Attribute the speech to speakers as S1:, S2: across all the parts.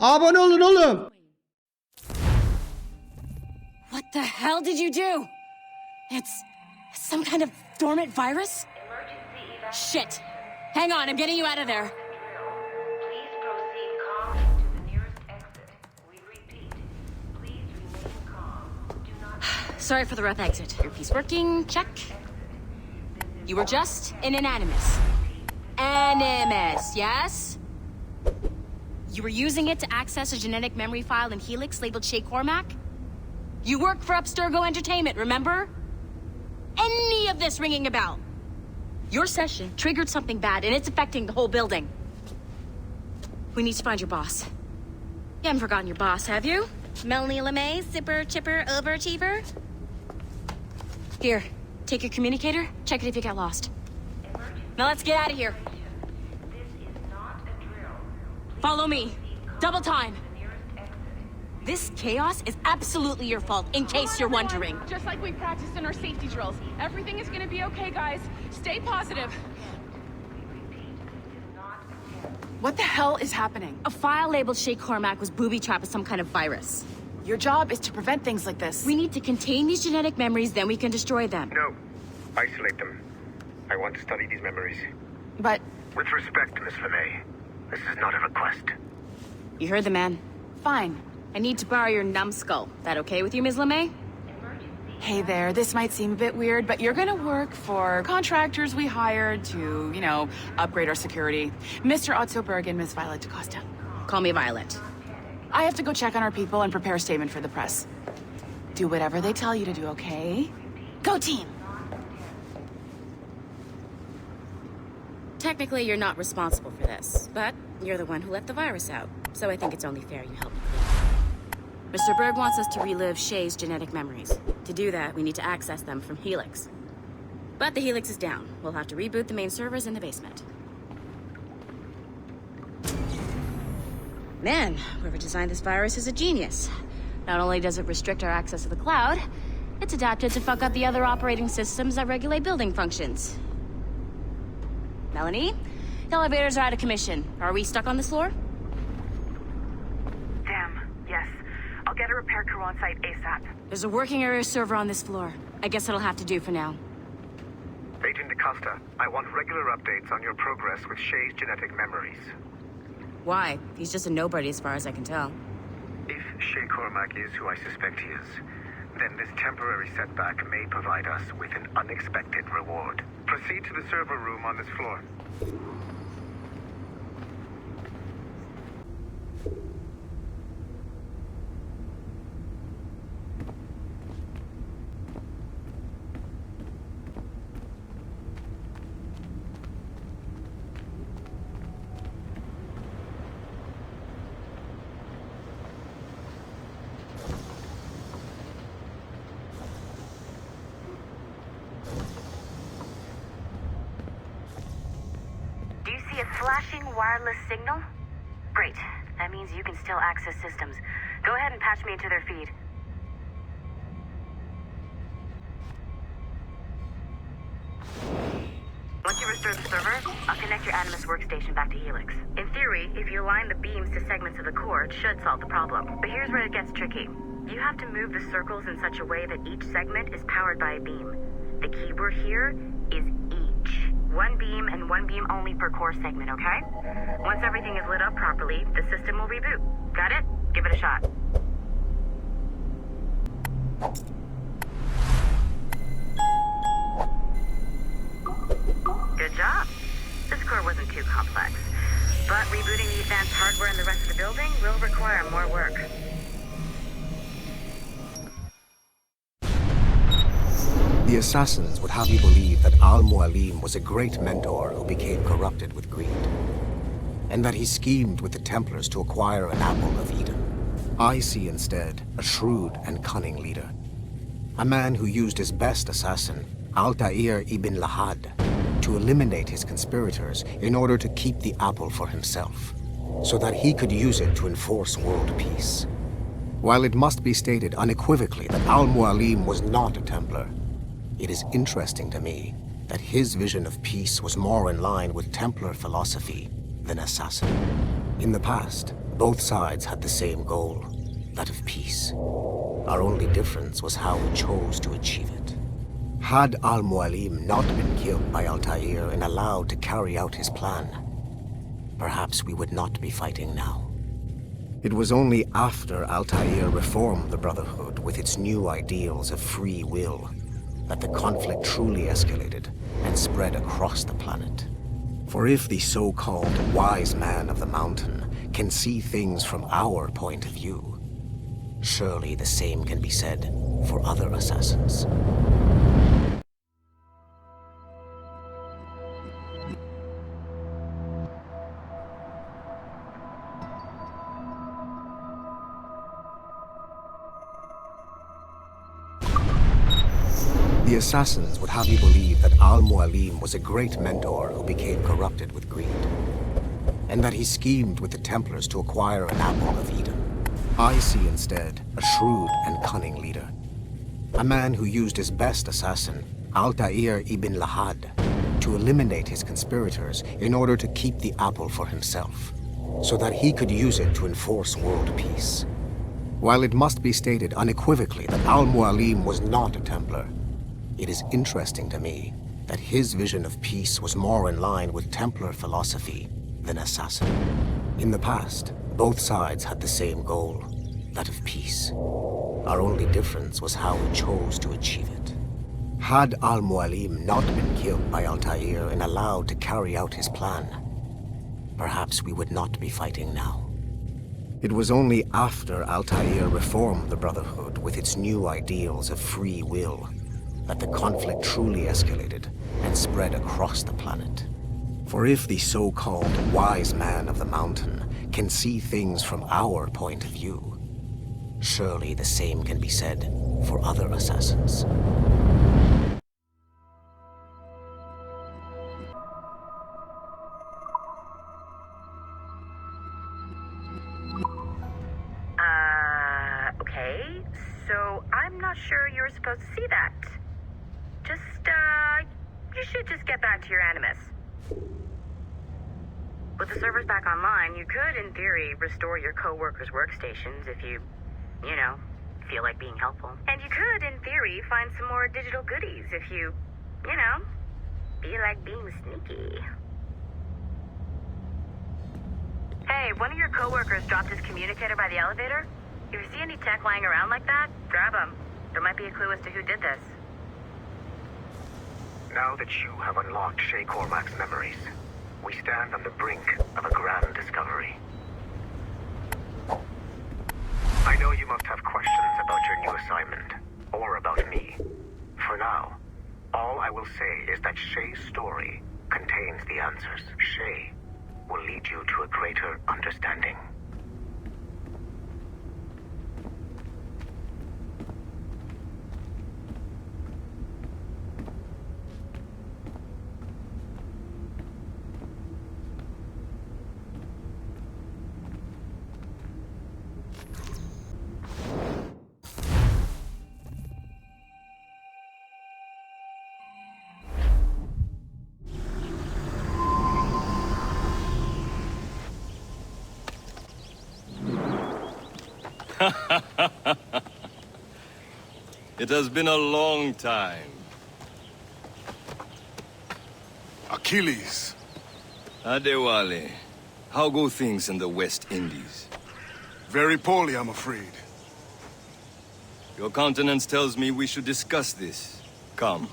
S1: Abone olun oğlum.
S2: What the hell did you do? It's some kind of dormant virus? Shit. Hang on, I'm getting you out of there.
S3: Please proceed calmly to the nearest exit. We repeat, please remain calm. Do not...
S2: Sorry for the rough exit. Your piece working, check. You were just an animus. Animus, yes? You were using it to access a genetic memory file in Helix labeled Shay Cormac? You work for Abstergo Entertainment, remember? Any of this ringing a bell? Your session triggered something bad, and it's affecting the whole building. We need to find your boss. You haven't forgotten your boss, have you? Melanie LeMay, zipper, chipper, overachiever? Here, take your communicator, check it if you get lost. Now let's get out of here.
S3: This is not a drill.
S2: Follow me. Double time.
S3: The nearest exit.
S2: This chaos is absolutely your fault, in case you're wondering.
S4: Just like we practiced in our safety drills. Everything is gonna be okay, guys. Stay positive. What the hell is happening?
S2: A file labeled Shay Cormac was booby-trapped with some kind of virus.
S4: Your job is to prevent things like this.
S2: We need to contain these genetic memories, then we can destroy them.
S5: No. Isolate them. I want to study these memories.
S4: But
S5: With respect, Miss LeMay, this is not a request.
S2: You heard the man.
S4: fine.
S2: I need to borrow your numbskull. That okay with you, Ms. LeMay?
S4: Hey there, this might seem a bit weird, but you're gonna work for contractors we hired to, upgrade our security. Mr. Otto Berg and Miss Violet DaCosta.
S2: Call me Violet.
S4: I have to go check on our people and prepare a statement for the press. Do whatever they tell you to do, okay? Go team!
S2: Technically, you're not responsible for this, but you're the one who let the virus out, so I think it's only fair you help. Mr. Berg wants us to relive Shay's genetic memories. To do that, we need to access them from Helix. But the Helix is down. We'll have to reboot the main servers in the basement. Man, whoever designed this virus is a genius. Not only does it restrict our access to the cloud, it's adapted to fuck up the other operating systems that regulate building functions. Melanie, the elevators are out of commission. Are we stuck on this floor?
S6: Damn, yes. I'll get a repair crew on site ASAP.
S2: There's a working area server on this floor. I guess it'll have to do for now.
S5: Agent DaCosta, I want regular updates on your progress with Shay's genetic memories.
S2: Why? He's just a nobody as far as I can tell.
S5: If Shay Cormac is who I suspect he is, then this temporary setback may provide us with an unexpected reward. Proceed to the server room on this floor.
S6: Do you see a flashing wireless signal? Great. That means you can still access systems. Go ahead and patch me into their feed. Once you restore the server, I'll connect your Animus workstation back to Helix. In theory, if you align the beams to segments of the core, it should solve the problem. But here's where it gets tricky. You have to move the circles in such a way that each segment is powered by a beam. The keyword here is each. One beam and one beam only per core segment, okay? Once everything is lit up properly, the system will reboot. Got it? Give it a shot. Good job. This core wasn't too complex. But rebooting the advanced hardware in the rest of the building will require more work.
S7: The assassins would have you believe that Al-Mualim was a great mentor who became corrupted with greed, and that he schemed with the Templars to acquire an apple of Eden. I see instead a shrewd and cunning leader, a man who used his best assassin, Altair ibn Lahad, to eliminate his conspirators in order to keep the apple for himself, so that he could use it to enforce world peace. While it must be stated unequivocally that Al-Mualim was not a Templar, it is interesting to me that his vision of peace was more in line with Templar philosophy than assassin. In the past, both sides had the same goal, that of peace. Our only difference was how we chose to achieve it. Had Al-Mualim not been killed by Altair and allowed to carry out his plan, perhaps we would not be fighting now. It was only after Altair reformed the Brotherhood with its new ideals of free will that the conflict truly escalated and spread across the planet. For if the so-called wise man of the mountain can see things from our point of view, surely the same can be said for other assassins. The assassins would have you believe that Al-Mualim was a great mentor who became corrupted with greed, and that he schemed with the Templars to acquire an apple of Eden. I see instead a shrewd and cunning leader, a man who used his best assassin, Altair ibn Lahad, to eliminate his conspirators in order to keep the apple for himself, so that he could use it to enforce world peace. While it must be stated unequivocally that Al-Mualim was not a Templar, it is interesting to me that his vision of peace was more in line with Templar philosophy than assassin. In the past, both sides had the same goal, that of peace. Our only difference was how we chose to achieve it. Had Al-Mualim not been killed by Altair and allowed to carry out his plan, perhaps we would not be fighting now. It was only after Altair reformed the Brotherhood with its new ideals of free will that the conflict truly escalated and spread across the planet. For if the so-called wise man of the mountain can see things from our point of view, surely the same can be said for other assassins.
S6: Okay, so I'm not sure you're supposed to see that. You should just get back to your animus. With the servers back online, you could, in theory, restore your co-workers' workstations if you feel like being helpful. And you could, in theory, find some more digital goodies if you feel like being sneaky. Hey, one of your co-workers dropped his communicator by the elevator. If you see any tech lying around like that, grab them. There might be a clue as to who did this.
S5: Now that you have unlocked Shay Cormac's memories, we stand on the brink of a grand discovery. I know you must have questions about your new assignment, or about me. For now, all I will say is that Shay's story contains the answers. Shay will lead you to a greater understanding.
S1: It has been a long time.
S8: Achilles.
S1: Adewale, how go things in the West Indies?
S8: Very poorly, I'm afraid.
S1: Your countenance tells me we should discuss this. Come.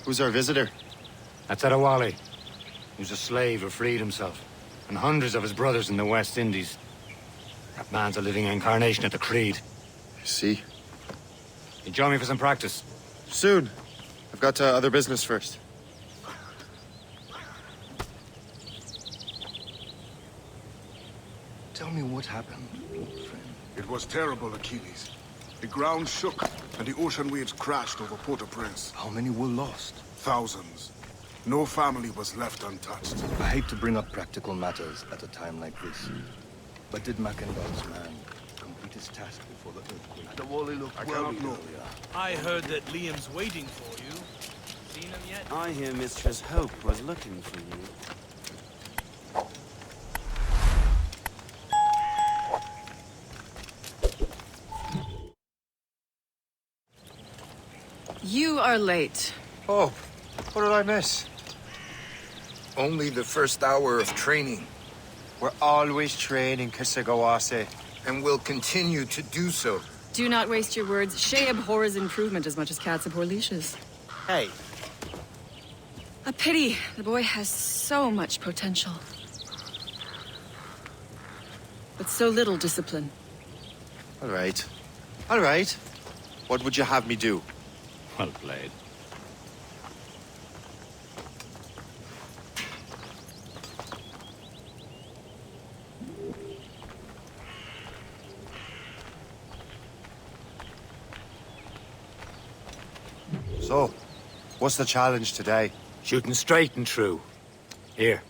S9: Who's our visitor? That's Adewale. Who's a slave who freed himself, and hundreds of his brothers in the West Indies. That man's a living incarnation of the Creed.
S10: I see.
S9: You join me for some practice?
S10: Soon. I've got other business first.
S1: Tell me what happened, old friend.
S8: It was terrible, Achilles. The ground shook, and the ocean waves crashed over Port-au-Prince.
S1: How many were lost?
S8: Thousands. No family was left untouched.
S1: I hate to bring up practical matters at a time like this. But did Mackendall's man complete his task before the earthquake?
S8: I cannot know.
S11: I heard that Liam's waiting for you. I hear Mistress Hope was looking for you.
S4: You are late.
S10: Oh, what did I miss?
S12: Only the first hour of training,
S10: We're always training, Kisagawase.
S12: and will continue to do so.
S4: Do not waste your words. Shay abhors improvement as much as cats abhor leashes.
S10: Hey,
S4: A pity. The boy has so much potential. But so little discipline.
S10: all right. All right. What would you have me do?
S9: Well played.
S10: So, what's the challenge today?
S9: Shooting straight and true. Here,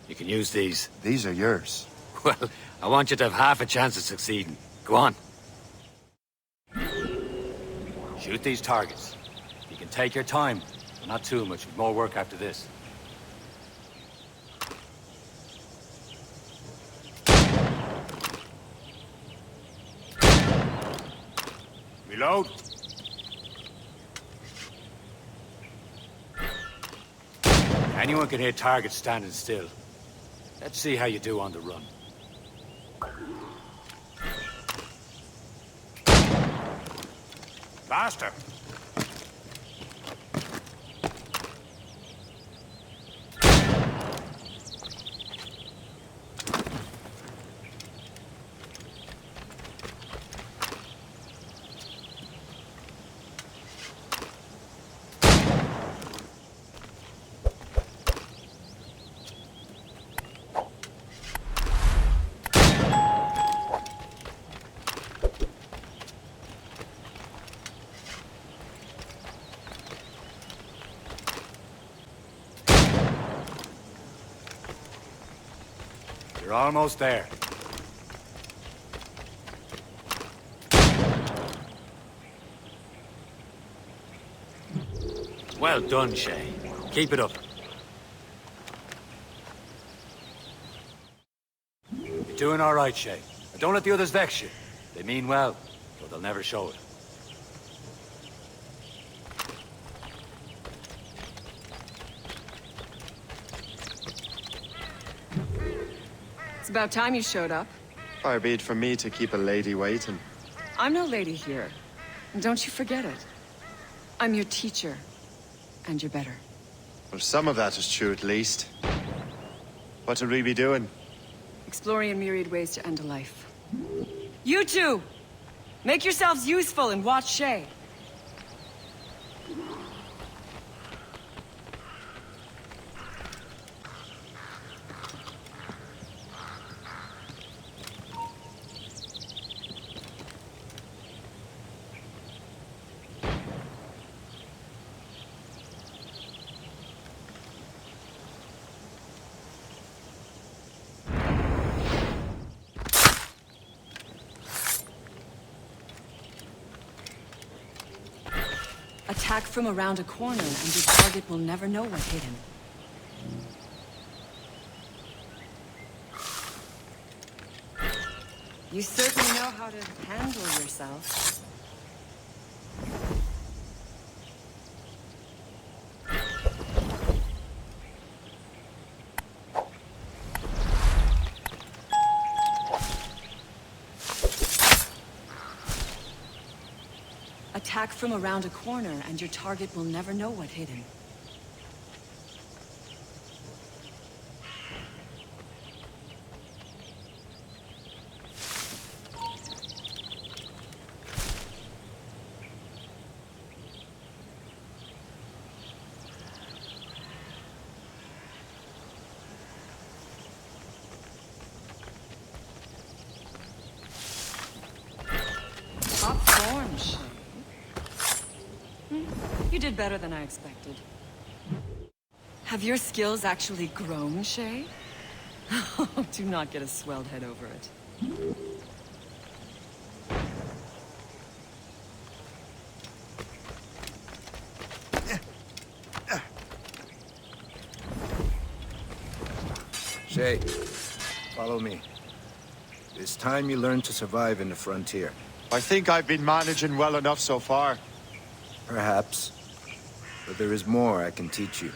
S9: you can use these.
S10: These are yours.
S9: Well, I want you to have half a chance of succeeding. Go on. Shoot these targets. You can take your time, but not too much. With more work after this. Reload. Anyone can hit targets standing still. Let's see how you do on the run. Faster! You're almost there. Well done, Shay. Keep it up. You're doing all right, Shay. But don't let the others vex you. They mean well, but they'll never show it.
S4: It's about time you showed up.
S10: Far be it from me to keep a lady waiting.
S4: I'm no lady here. And don't you forget it. I'm your teacher. And you're better.
S10: Well, some of that is true at least. What would we be doing?
S4: Exploring a myriad ways to end a life. You two! Make yourselves useful and watch Shay. Attack from around a corner, and your target will never know what hit him. You certainly know how to handle yourself. Attack from around a corner, and your target will never know what hit him. Top form, Shay. You did better than I expected. Have your skills actually grown, Shay? Do not get a swelled head over it.
S1: Shay, follow me. It's time you learn to survive in the frontier.
S10: I think I've been managing well enough so far.
S1: Perhaps. But there is more I can teach you.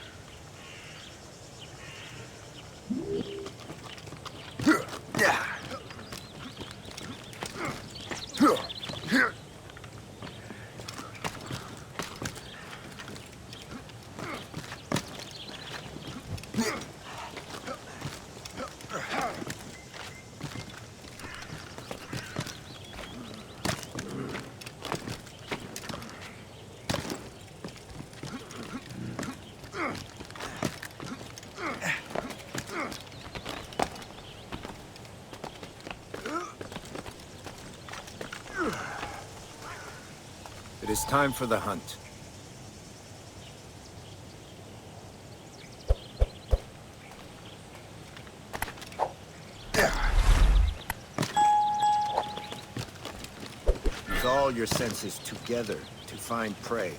S1: It is time for the hunt. Use all your senses together to find prey.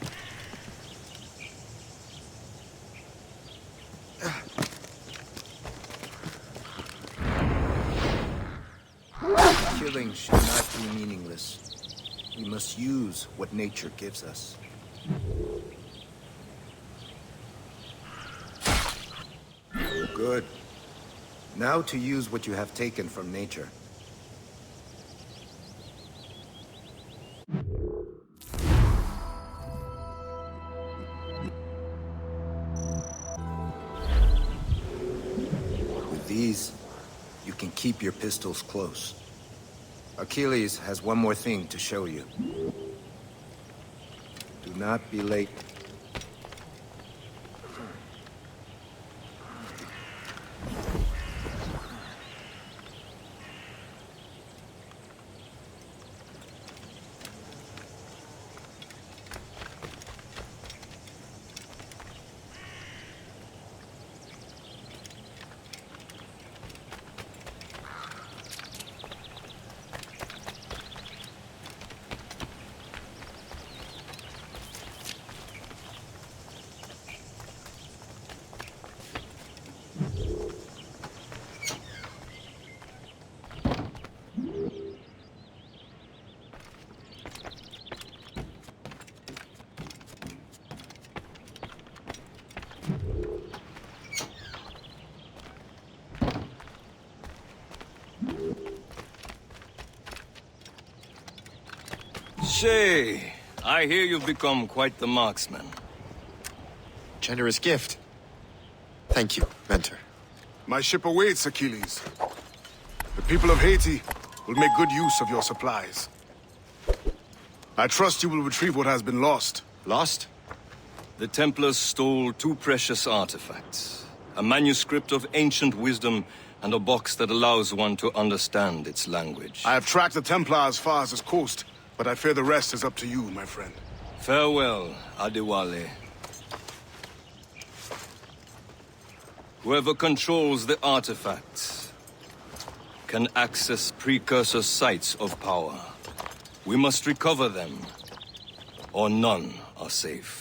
S1: Killing should not be meaningless. We must use what nature gives us. Good. Now to use what you have taken from nature. With these, you can keep your pistols close. Achilles has one more thing to show you. Do not be late.
S13: Shay, I hear you've become quite the marksman.
S10: Generous gift. Thank you, mentor.
S8: My ship awaits, Achilles. The people of Haiti will make good use of your supplies. I trust you will retrieve what has been lost.
S10: Lost?
S13: The Templars stole two precious artifacts. A manuscript of ancient wisdom and a box that allows one to understand its language.
S8: I have tracked the Templar as far as this coast, but I fear the rest is up to you, my friend.
S13: Farewell, Adewale. Whoever controls the artifacts can access precursor sites of power. We must recover them, or none are safe.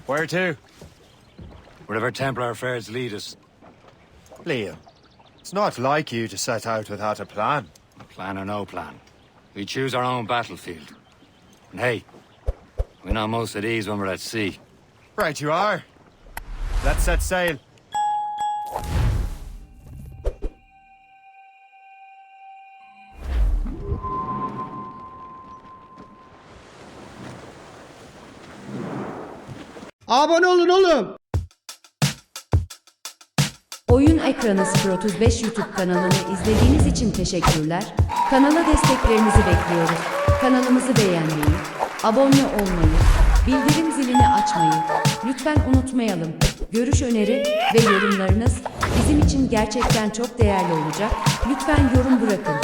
S9: Where to? Wherever Templar affairs lead us.
S10: Liam, it's not like you to set out without a plan.
S9: Plan or no plan. We choose our own battlefield. And hey, we're not most at ease when we're at sea.
S10: Right you are.
S11: Let's set sail.
S14: Abone olun oğlum.
S15: Oyun Ekranı 035 YouTube kanalını izlediğiniz için teşekkürler. Kanala desteklerinizi bekliyoruz. Kanalımızı beğenmeyi, abone olmayı, bildirim zilini açmayı lütfen unutmayalım. Görüş, öneri ve yorumlarınız bizim için gerçekten çok değerli olacak. Lütfen yorum bırakın.